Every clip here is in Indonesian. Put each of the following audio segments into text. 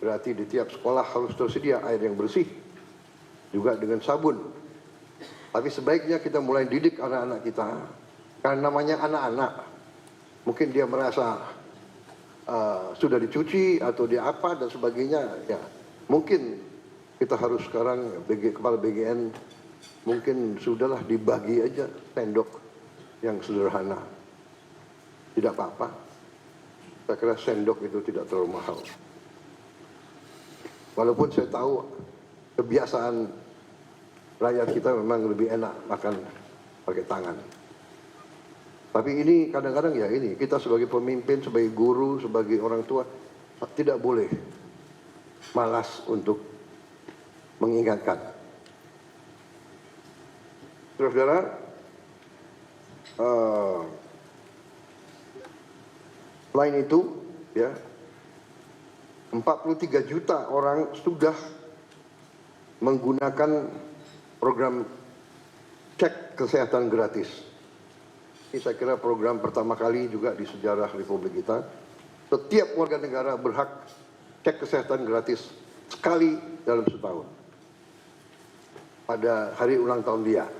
Berarti di tiap sekolah harus tersedia air yang bersih, juga dengan sabun. Tapi sebaiknya kita mulai didik anak-anak kita, karena namanya anak-anak. Mungkin dia merasa sudah dicuci atau dia apa dan sebagainya. Ya, mungkin kita harus sekarang kepala BGN mungkin sudahlah dibagi aja sendok yang sederhana. Tidak apa-apa. Saya kira sendok itu tidak terlalu mahal. Walaupun saya tahu kebiasaan rakyat kita memang lebih enak makan pakai tangan. Tapi ini kadang-kadang ya ini, kita sebagai pemimpin, sebagai guru, sebagai orang tua, tidak boleh malas untuk mengingatkan. Saudara-saudara, 43 juta orang sudah menggunakan program cek kesehatan gratis. Ini saya kira program pertama kali juga di sejarah Republik kita. Setiap warga negara berhak cek kesehatan gratis sekali dalam setahun. Pada hari ulang tahun dia.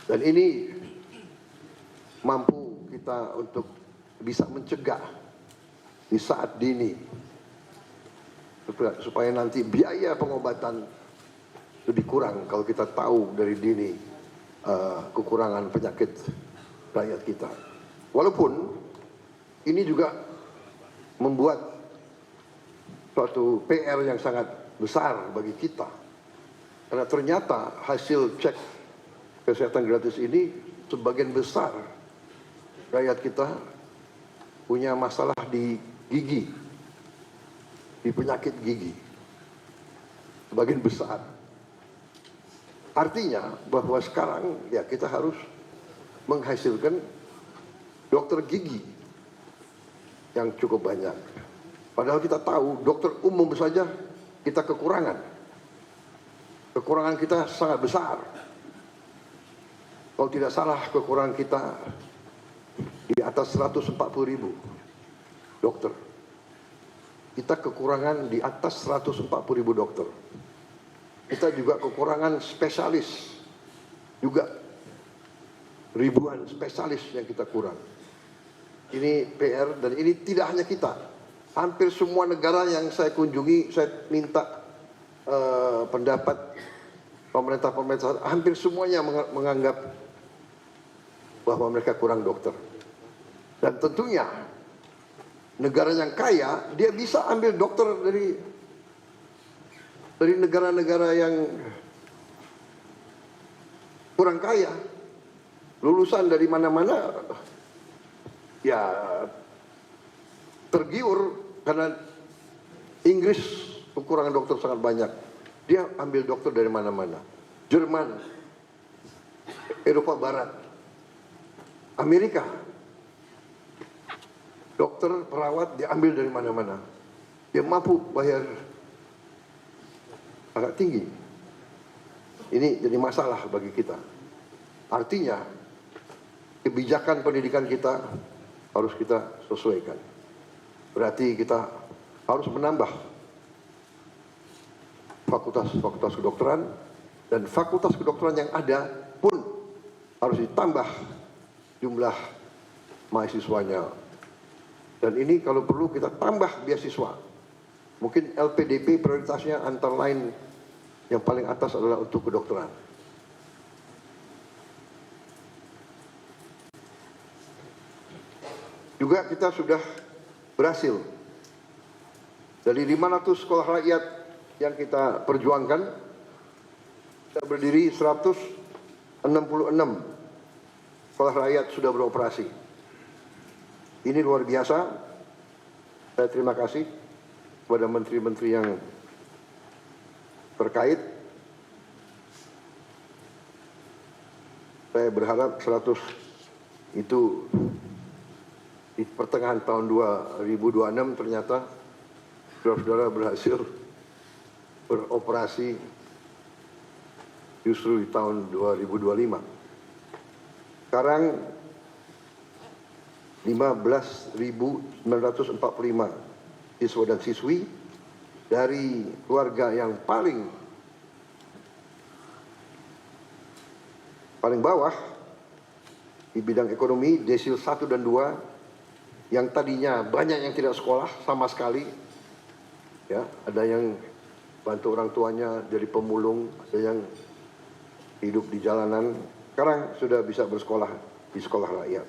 Dan ini mampu kita untuk bisa mencegah di saat dini. Supaya nanti biaya pengobatan lebih kurang kalau kita tahu dari dini kekurangan penyakit rakyat kita. Walaupun ini juga membuat suatu PR yang sangat besar bagi kita. Karena ternyata hasil cek kesehatan gratis ini sebagian besar rakyat kita punya masalah di gigi, di penyakit gigi. Sebagian besar. Artinya bahwa sekarang ya kita harus menghasilkan dokter gigi yang cukup banyak. Padahal kita tahu dokter umum saja kita kekurangan. Kekurangan kita sangat besar. Kalau tidak salah kekurangan kita di atas 140.000 dokter. Kita kekurangan di atas 140.000 dokter. Kita juga kekurangan spesialis. Juga ribuan spesialis yang kita kurang. Ini PR dan ini tidak hanya kita. Hampir semua negara yang saya kunjungi, saya minta pendapat pemerintah-pemerintah, hampir semuanya menganggap bahwa mereka kurang dokter. Dan tentunya negara yang kaya, dia bisa ambil dokter dari negara-negara yang kurang kaya. Lulusan dari mana-mana ya tergiur karena Inggris kekurangan dokter sangat banyak. Dia ambil dokter dari mana-mana. Jerman, Eropa Barat, Amerika. Dokter, perawat diambil dari mana-mana. Dia mampu bayar agak tinggi. Ini jadi masalah bagi kita. Artinya, kebijakan pendidikan kita harus kita sesuaikan. Berarti kita harus menambah fakultas-fakultas kedokteran, dan fakultas kedokteran yang ada pun harus ditambah jumlah mahasiswanya. Dan ini kalau perlu kita tambah beasiswa. Mungkin LPDP prioritasnya antara lain yang paling atas adalah untuk kedokteran. Juga kita sudah berhasil dari 500 sekolah rakyat yang kita perjuangkan, kita berdiri 166 sekolah rakyat sudah beroperasi. Ini luar biasa. Saya terima kasih kepada menteri-menteri yang terkait. Saya berharap 100 itu di pertengahan tahun 2026 ternyata saudara-saudara berhasil beroperasi justru di tahun 2025. Sekarang 15.945 siswa dan siswi dari keluarga yang paling bawah di bidang ekonomi, desil 1 dan 2, yang tadinya banyak yang tidak sekolah sama sekali, ya, ada yang bantu orang tuanya jadi pemulung, ada yang hidup di jalanan, sekarang sudah bisa bersekolah di sekolah rakyat.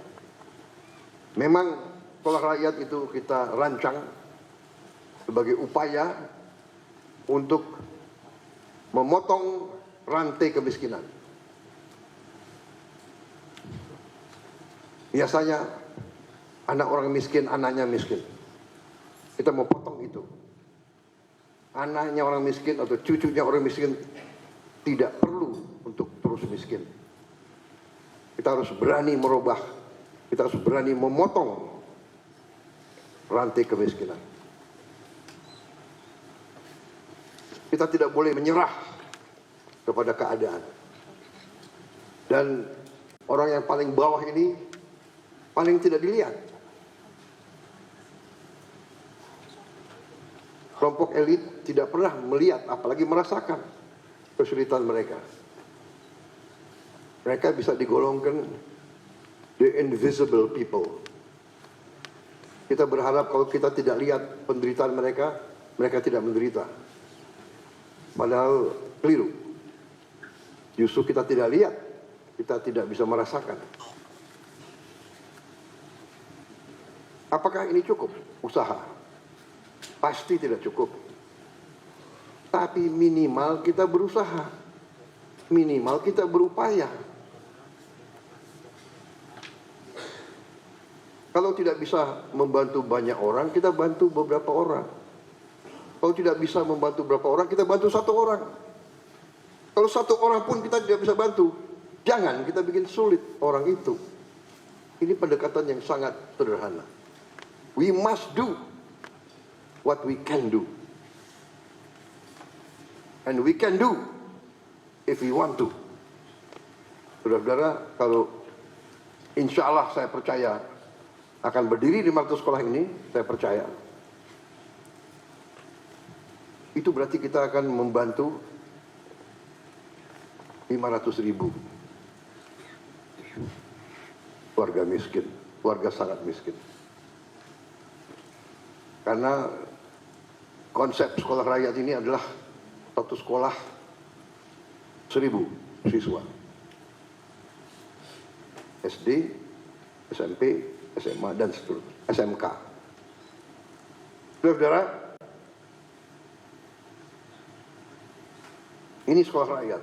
Memang sekolah rakyat itu kita rancang sebagai upaya untuk memotong rantai kemiskinan. Biasanya anak orang miskin, anaknya miskin. Kita mau potong itu. Anaknya orang miskin atau cucunya orang miskin tidak perlu untuk terus miskin. Kita harus berani merubah, kita harus berani memotong rantai kemiskinan. Kita tidak boleh menyerah kepada keadaan. Dan orang yang paling bawah ini paling tidak dilihat. Kelompok elit tidak pernah melihat, apalagi merasakan kesulitan mereka. Mereka bisa digolongkan the invisible people. Kita berharap kalau kita tidak lihat penderitaan mereka, mereka tidak menderita. Padahal keliru. Justru kita tidak lihat, kita tidak bisa merasakan. Apakah ini cukup? Usaha. Pasti tidak cukup. Tapi minimal kita berusaha. Minimal kita berupaya. Kalau tidak bisa membantu banyak orang, kita bantu beberapa orang. Kalau tidak bisa membantu beberapa orang, kita bantu 1 orang. Kalau 1 orang pun kita tidak bisa bantu, jangan kita bikin sulit orang itu. Ini pendekatan yang sangat sederhana. We must do what we can do. And we can do if we want to. Saudara-saudara, kalau insya Allah saya percaya akan berdiri 500 sekolah ini, saya percaya. Itu berarti kita akan membantu 500.000 keluarga miskin, keluarga sangat miskin. Karena konsep sekolah rakyat ini adalah satu sekolah 1.000 siswa. SD, SMP, SMA, dan seterusnya. SMK. Saudara-saudara, ini sekolah rakyat.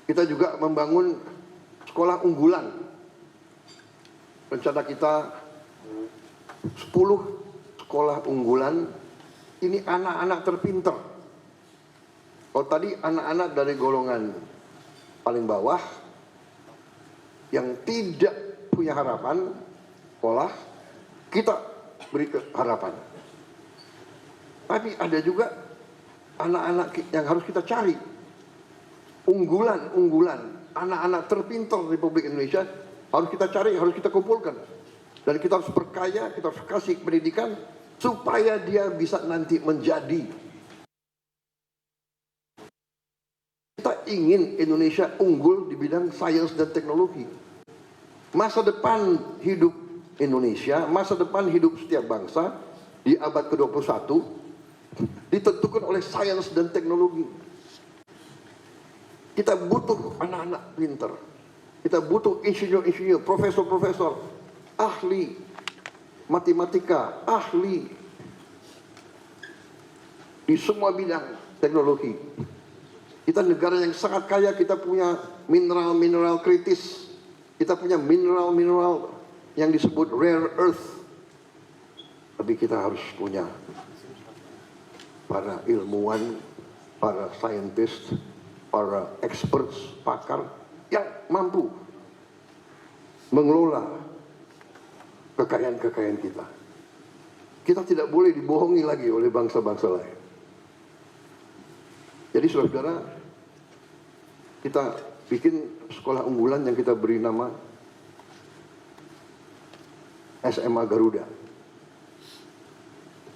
Kita juga membangun sekolah unggulan. Rencana kita 10 sekolah unggulan, ini anak-anak terpinter. Kalau tadi anak-anak dari golongan paling bawah yang tidak punya harapan sekolah, kita beri harapan. Tapi ada juga anak-anak yang harus kita cari. Unggulan, anak-anak terpinter Republik Indonesia harus kita cari, harus kita kumpulkan. Dan kita harus perkaya, kita harus kasih pendidikan supaya dia bisa nanti menjadi. Kita ingin Indonesia unggul di bidang sains dan teknologi. Masa depan hidup Indonesia, masa depan hidup setiap bangsa di abad ke-21 ditentukan oleh sains dan teknologi. Kita butuh anak-anak pintar. Kita butuh insinyur-insinyur, profesor-profesor, ahli matematika, ahli di semua bidang teknologi. Kita negara yang sangat kaya, kita punya mineral-mineral kritis, kita punya mineral-mineral yang disebut rare earth. Tapi kita harus punya para ilmuwan, para scientist, para experts, pakar yang mampu mengelola kekayaan-kekayaan kita. Kita tidak boleh dibohongi lagi oleh bangsa-bangsa lain. Jadi saudara-saudara, kita bikin sekolah unggulan yang kita beri nama SMA Garuda.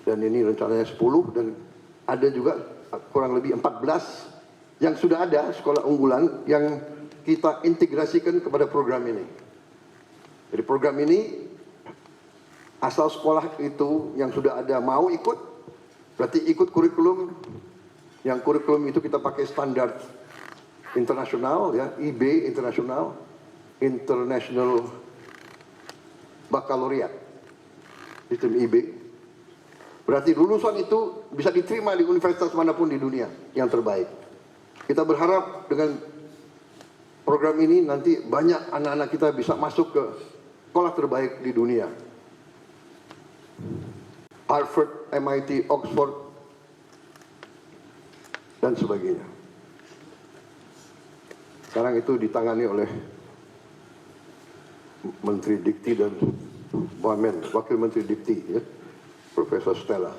dan ini rencananya 10, dan ada juga kurang lebih 14 yang sudah ada sekolah unggulan yang kita integrasikan kepada program ini. Jadi program ini asal sekolah itu yang sudah ada mau ikut, berarti ikut kurikulum. Yang kurikulum itu kita pakai standar internasional, ya, IB internasional, International Baccalaureate, sistem IB. Berarti lulusan itu bisa diterima di universitas manapun di dunia yang terbaik. Kita berharap dengan program ini nanti banyak anak-anak kita bisa masuk ke sekolah terbaik di dunia. Harvard, MIT, Oxford, dan sebagainya. Sekarang itu ditangani oleh Menteri Dikti dan Wamen, Wakil Menteri Dikti, ya, Profesor Stella.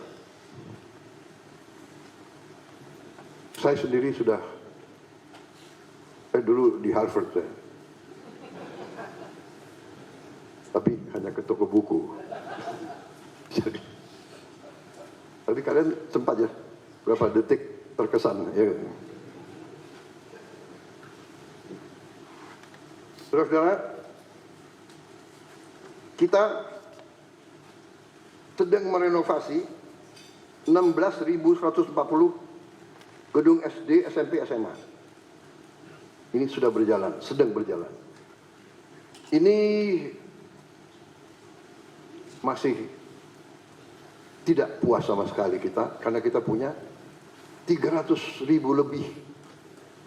Saya sendiri sudah, dulu di Harvard saya, tapi hanya ke toko buku. Jadi, tapi kalian sempat ya berapa detik terkesan, ya. Saudara-saudara, kita sedang merenovasi 16.140 gedung SD, SMP, SMA. Ini sudah berjalan, sedang berjalan. Ini masih tidak puas sama sekali kita, karena kita punya 300.000 lebih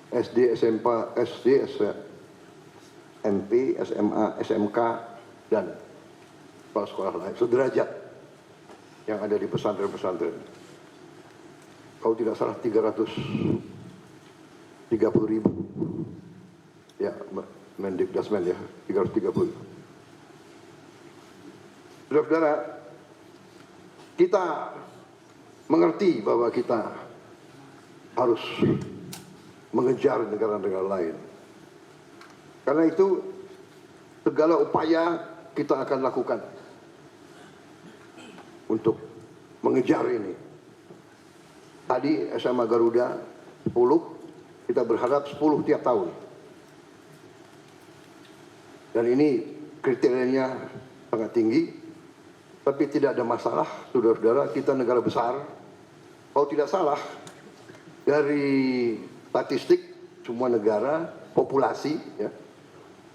SD, SMP, SMA, SMK, dan sekolah-sekolah lain sederajat yang ada di pesantren-pesantren. Kalau tidak salah 330.000, ya, Mendikdasmen, ya, 330. Saudara-saudara, kita mengerti bahwa kita harus mengejar negara-negara lain. Karena itu segala upaya kita akan lakukan untuk mengejar ini. Tadi SMA Garuda 10, kita berharap 10 tiap tahun. Dan ini kriterianya sangat tinggi, tapi tidak ada masalah, saudara-saudara, kita negara besar. Kalau tidak salah, dari statistik semua negara, populasi, ya,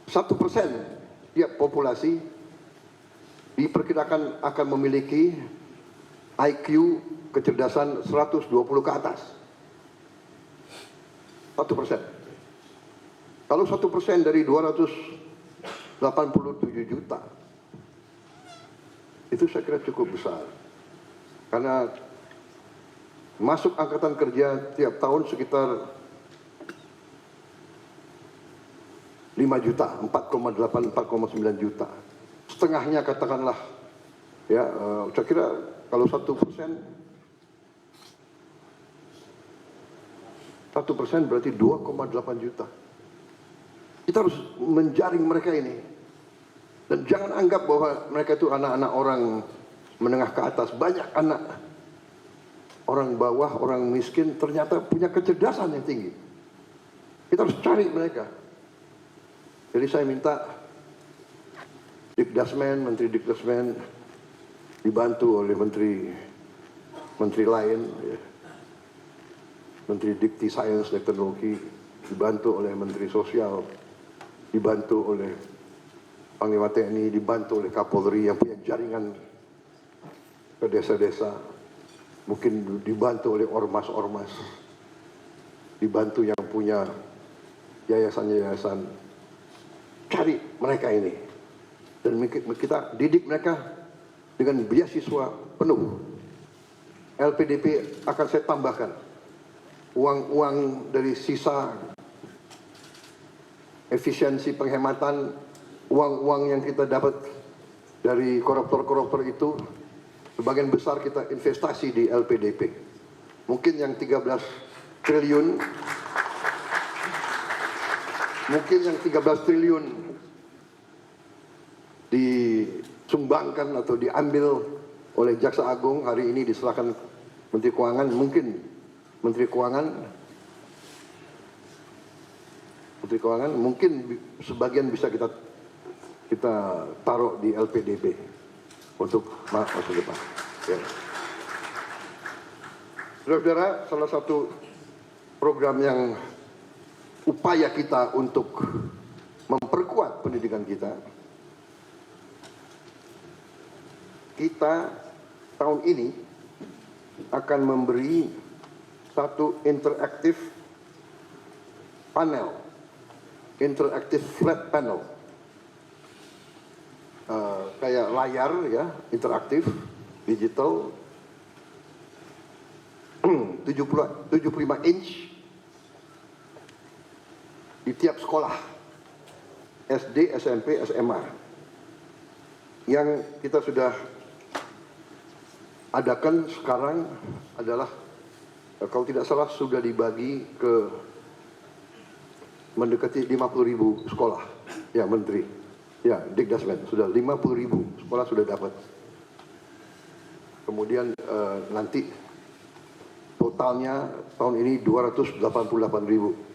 1% tiap populasi diperkirakan akan memiliki IQ kecerdasan 120 ke atas. 1%. Kalau 1% dari 287 juta, itu saya kira cukup besar. Karena masuk angkatan kerja tiap tahun sekitar 5 juta, 4,8, 4,9 juta. Setengahnya katakanlah, ya, saya kira kalau 1% berarti 2,8 juta. Kita harus menjaring mereka ini. Dan jangan anggap bahwa mereka itu anak-anak orang menengah ke atas. Banyak anak orang bawah, orang miskin ternyata punya kecerdasan yang tinggi. Kita harus cari mereka. Jadi saya minta Dikdasmen, Menteri Dikdasmen dibantu oleh menteri lain, ya. Menteri Dikti Sains dan Teknologi dibantu oleh Menteri Sosial, dibantu oleh Panglima TNI, dibantu oleh Kapolri yang punya jaringan ke desa-desa, mungkin dibantu oleh ormas-ormas, dibantu yang punya yayasan-yayasan. Cari mereka ini dan kita didik mereka dengan beasiswa penuh. LPDP akan saya tambahkan uang-uang dari sisa efisiensi penghematan, uang-uang yang kita dapat dari koruptor-koruptor itu, sebagian besar kita investasi di LPDP. Mungkin yang 13 triliun disumbangkan atau diambil oleh Jaksa Agung hari ini diserahkan Menteri Keuangan. Mungkin Menteri Keuangan mungkin sebagian bisa kita taruh di LPDP untuk masa depan. Ya. Saudara-saudara, salah satu program yang upaya kita untuk memperkuat pendidikan kita tahun ini akan memberi satu interaktif panel, interaktif flat panel, kayak layar ya, interaktif, digital, 75 inch di tiap sekolah SD, SMP, SMA yang kita sudah adakan sekarang adalah kalau tidak salah sudah dibagi ke mendekati 50.000 sekolah ya Menteri ya Dikdasmen sudah 50.000 sekolah sudah dapat. Kemudian nanti totalnya tahun ini 288.000